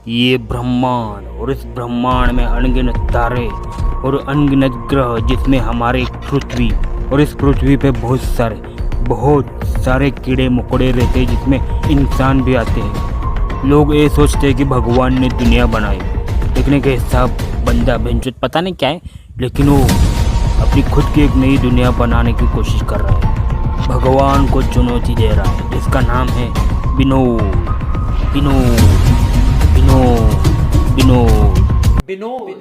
ये ब्रह्मांड और इस ब्रह्मांड में अनगिनत तारे और अनगिनत ग्रह, जिसमें हमारी पृथ्वी और इस पृथ्वी पे बहुत सारे कीड़े मकोड़े रहते हैं, जिसमें इंसान भी आते हैं। लोग ये सोचते हैं कि भगवान ने दुनिया बनाई, लेकिन के हिसाब बंदा बेंचुत पता नहीं क्या है, लेकिन वो अपनी खुद की एक नई दुनिया बनाने की कोशिश कर रहा है। भगवान को चुनौती दे रहा है, जिसका नाम है विनोद। विनोद विनोद विनोद विनोद।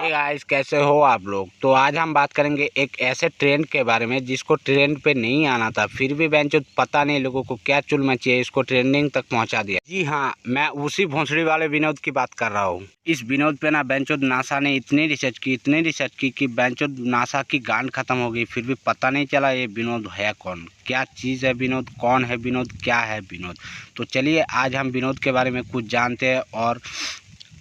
हे गाइस, कैसे हो आप लोग। तो आज हम बात करेंगे एक ऐसे ट्रेंड के बारे में जिसको ट्रेंड पे नहीं आना था, फिर भी बेंचो पता नहीं लोगों को क्या चुल मची है, इसको ट्रेंडिंग तक पहुंचा दिया। जी हाँ, मैं उसी भोंसड़ी वाले विनोद की बात कर रहा हूँ। इस विनोद पे ना बेंचो नासा ने इतनी रिसर्च की कि बेंचो नासा की गांड खत्म हो गई, फिर भी पता नहीं चला ये विनोद है कौन, क्या चीज़ है विनोद, कौन है विनोद, क्या है विनोद। तो चलिए आज हम विनोद के बारे में कुछ जानते हैं और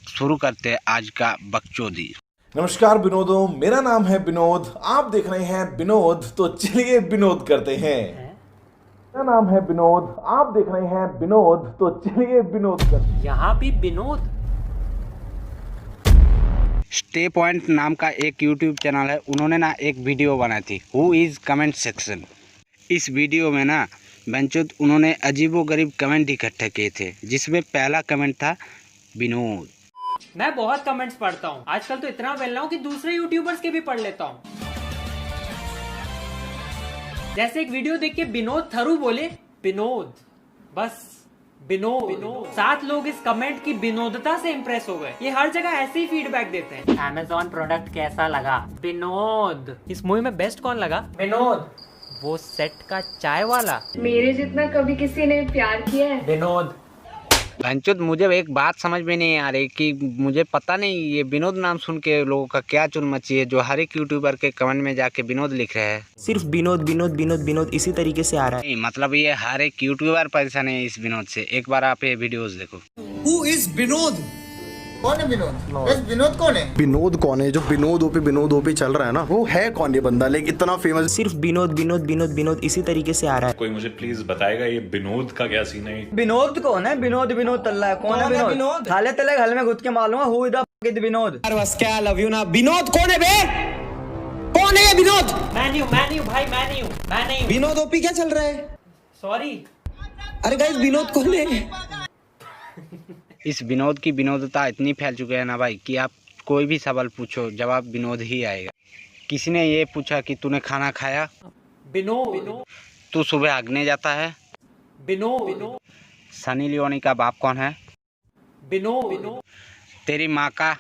शुरू करते हैं आज का बकचोदी। नमस्कार विनोदों, मेरा नाम है विनोद, आप देख रहे हैं विनोद। तो चलिए विनोद करते हैं। मेरा नाम है विनोद, आप देख रहे हैं विनोद। तो चलिए विनोद करते हैं। यहाँ भी विनोद। स्टे पॉइंट नाम का एक यूट्यूब चैनल है, उन्होंने ना एक वीडियो बनाई थी, हु इज़ कमेंट सेक्शन। इस वीडियो में ना बेंचोद उन्होंने अजीबोगरीब कमेंट इकट्ठे किए थे, जिसमें पहला कमेंट था विनोद। मैं बहुत कमेंट्स पढ़ता हूँ आजकल, तो इतना मिल रहा हूँ कि दूसरे यूट्यूबर्स के भी पढ़ लेता हूँ। जैसे एक वीडियो देख के विनोद थरू बोले विनोद, बस विनोद। 7 लोग इस कमेंट की विनोदता से इंप्रेस हो गए। ये हर जगह ऐसे ही फीडबैक देते हैं। Amazon प्रोडक्ट कैसा लगा? विनोद। इस मूवी में बेस्ट कौन लगा? विनोद। वो सेट का चाय वाला। मेरे जितना कभी किसी ने प्यार किया है? विनोद। बेंचोद मुझे एक बात समझ में नहीं आ रही कि मुझे पता नहीं ये विनोद नाम सुन के लोगों का क्या चुल मची है, जो हर एक यूट्यूबर के कमेंट में जाके विनोद लिख रहे हैं। सिर्फ विनोद विनोद विनोद विनोद इसी तरीके से आ रहा है। नहीं, मतलब ये हर एक यूट्यूबर परेशान है इस विनोद से। एक बार आप ये वीडियोस देखो। Who is Vinod? कौन है विनोद? बस विनोद कौन है? विनोद कौन है? जो विनोद ओपी चल रहा है ना, वो है कौन ये बंदा? लेकिन इतना फेमस। सिर्फ विनोद विनोद विनोद विनोद इसी तरीके से आ रहा है। कोई मुझे प्लीज बताएगा ये विनोद का क्या सीन है? विनोद कौन है? विनोद तल्ला है। कौन है विनोद? हाले तले घर में घुस के मालूम है हु इज द विनोद। बस क्या लव यू ना। विनोद कौन है बे? कौन है ये विनोद? मैं नहीं हूँ। विनोद ओपी क्या चल रहा है? सॉरी। अरे गाइस, विनोद कौन है? इस विनोद की विनोदता इतनी फैल चुकी है ना भाई, कि आप कोई भी सवाल पूछो जवाब विनोद ही आएगा। किसी ने ये पूछा कि तूने खाना खाया? विनोद। तू सुबह हगने जाता है? विनोद। सनी लियोनी का बाप कौन है? विनोद। तेरी माँ का?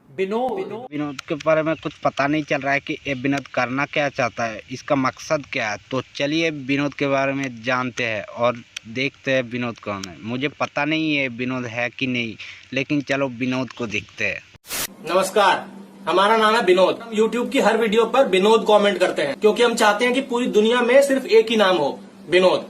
विनोद। विनोद के बारे में कुछ पता नहीं चल रहा है कि ये विनोद करना क्या चाहता है, इसका मकसद क्या है। तो चलिए विनोद के बारे में जानते हैं और देखते हैं विनोद कौन है। मुझे पता नहीं है विनोद है कि नहीं, लेकिन चलो विनोद को देखते हैं। नमस्कार, हमारा नाम है विनोद। हम YouTube की हर वीडियो पर विनोद कमेंट करते हैं, क्योंकि हम चाहते हैं कि पूरी दुनिया में सिर्फ एक ही नाम हो, विनोद।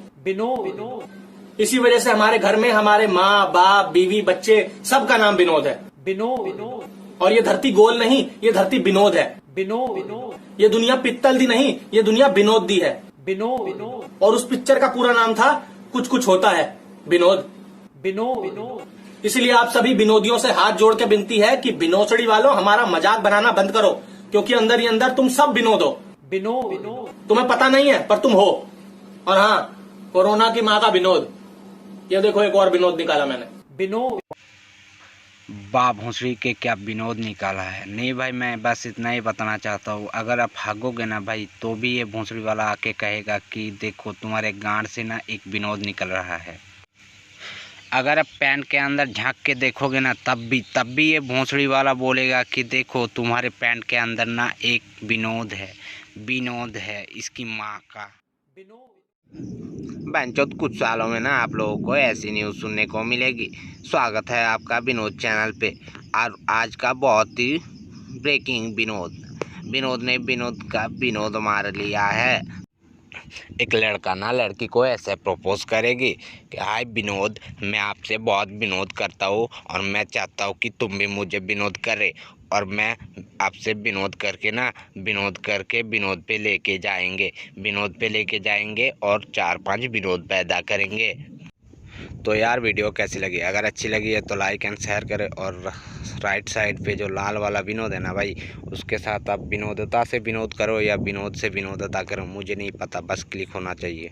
इसी वजह से हमारे घर में हमारे माँ बाप बीवी बच्चे सबका नाम विनोद है। विनोद। और ये धरती गोल नहीं, ये धरती विनोद है। विनोद। ये दुनिया पित्तल दी नहीं, ये दुनिया विनोद दी है। विनोद। और उस पिक्चर का पूरा नाम था कुछ कुछ होता है, विनोद। इसलिए आप सभी विनोदियों से हाथ जोड़ के विनती है कि विनोदड़ी वालों हमारा मजाक बनाना बंद करो, क्योंकि अंदर ही अंदर तुम सब विनोद हो। विनोद। तुम्हें पता नहीं है पर तुम हो। और हाँ, कोरोना की माँ का विनोद। ये देखो एक और विनोद निकाला मैंने। विनोद। वाह भोंसड़ी के क्या विनोद निकाला है। नहीं भाई, मैं बस इतना ही बताना चाहता हूँ, अगर आप भागोगे ना भाई तो भी ये भोंसड़ी वाला आके कहेगा कि देखो तुम्हारे गांड से ना एक विनोद निकल रहा है। अगर आप पैंट के अंदर झांक के देखोगे ना तब भी ये भोंसड़ी वाला बोलेगा कि देखो तुम्हारे पैंट के अंदर ना एक विनोद है इसकी माँ का। बेंचोद कुछ सालों में ना आप लोगों को ऐसी न्यूज़ सुनने को मिलेगी। स्वागत है आपका विनोद चैनल पे। और आज का बहुत ही ब्रेकिंग विनोद ने विनोद का विनोद मार लिया है। एक लड़का ना लड़की को ऐसे प्रपोज करेगी कि हाय विनोद, मैं आपसे बहुत विनोद करता हूँ और मैं चाहता हूँ कि तुम भी मुझे विनोद करे, और मैं आपसे विनोद करके ना विनोद पे लेके जाएंगे और 4-5 विनोद पैदा करेंगे। तो यार वीडियो कैसी लगी, अगर अच्छी लगी है तो लाइक एंड शेयर करें, और राइट साइड पे जो लाल वाला विनोद है ना भाई, उसके साथ आप विनोदता से विनोद करो या विनोद से विनोदता करो, मुझे नहीं पता, बस क्लिक होना चाहिए।